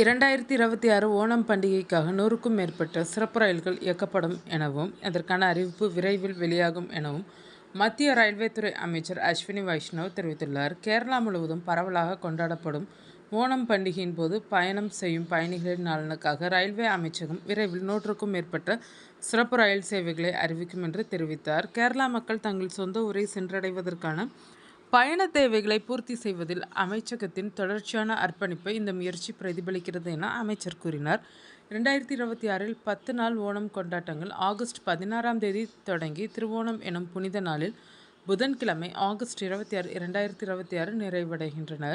2026 ஓணம் பண்டிகைக்காக 100க்கும் மேற்பட்ட சிறப்பு ரயில்கள் இயக்கப்படும் எனவும், அதற்கான அறிவிப்பு விரைவில் வெளியாகும் எனவும் மத்திய ரயில்வே துறை அமைச்சர் அஸ்வினி வைஷ்ணவ் தெரிவித்துள்ளார். கேரளா முழுவதும் பரவலாக கொண்டாடப்படும் ஓணம் பண்டிகையின் போது பயணம் செய்யும் பயணிகளின் நலனுக்காக ரயில்வே அமைச்சகம் விரைவில் 100க்கும் மேற்பட்ட சிறப்பு ரயில் சேவைகளை அறிவிக்கும் என்று தெரிவித்தார். கேரளா மக்கள் தங்கள் சொந்த ஊரை சென்றடைவதற்கான பயண தேவைகளை பூர்த்தி செய்வதில் அமைச்சகத்தின் தொடர்ச்சியான அர்ப்பணிப்பை இந்த முயற்சி பிரதிபலிக்கிறது என அமைச்சர் கூறினார். 2026 10 நாள் ஓணம் கொண்டாட்டங்கள் ஆகஸ்ட் 16ஆம் தேதி தொடங்கி திருவோணம் எனும் புனித நாளில் புதன்கிழமை ஆகஸ்ட் 26, 2026 நிறைவடைகின்றன.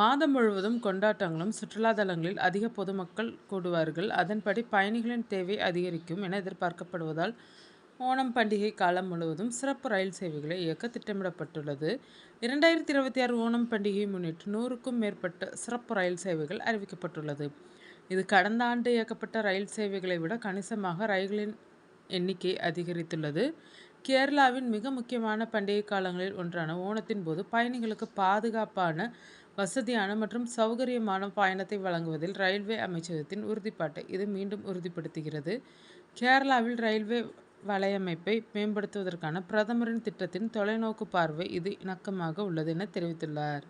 மாதம் முழுவதும் கொண்டாட்டங்களும் சுற்றுலா தலங்களில் அதிக பொதுமக்கள் கூடுவார்கள். அதன்படி பயணிகளின் தேவை அதிகரிக்கும் என எதிர்பார்க்கப்படுவதால் ஓணம் பண்டிகை காலம் முழுவதும் சிறப்பு ரயில் சேவைகளை இயக்க திட்டமிடப்பட்டுள்ளது. 2026 ஓணம் பண்டிகையை முன்னிட்டு 100க்கும் மேற்பட்ட சிறப்பு ரயில் சேவைகள் அறிவிக்கப்பட்டுள்ளது. இது கடந்த ஆண்டு இயக்கப்பட்ட ரயில் சேவைகளை விட கணிசமாக ரயில்களின் எண்ணிக்கை அதிகரித்துள்ளது. கேரளாவின் மிக முக்கியமான பண்டிகை காலங்களில் ஒன்றான ஓணத்தின் போது பயணிகளுக்கு பாதுகாப்பான, வசதியான மற்றும் சௌகரியமான பயணத்தை வழங்குவதில் ரயில்வே அமைச்சகத்தின் உறுதிப்பாட்டை இது மீண்டும் உறுதிப்படுத்துகிறது. கேரளாவில் ரயில்வே வலையமைப்பை மேம்படுத்துவதற்கான பிரதமரின் திட்டத்தின் தொலைநோக்கு பார்வை இது இணக்கமாக உள்ளது என தெரிவித்துள்ளார்.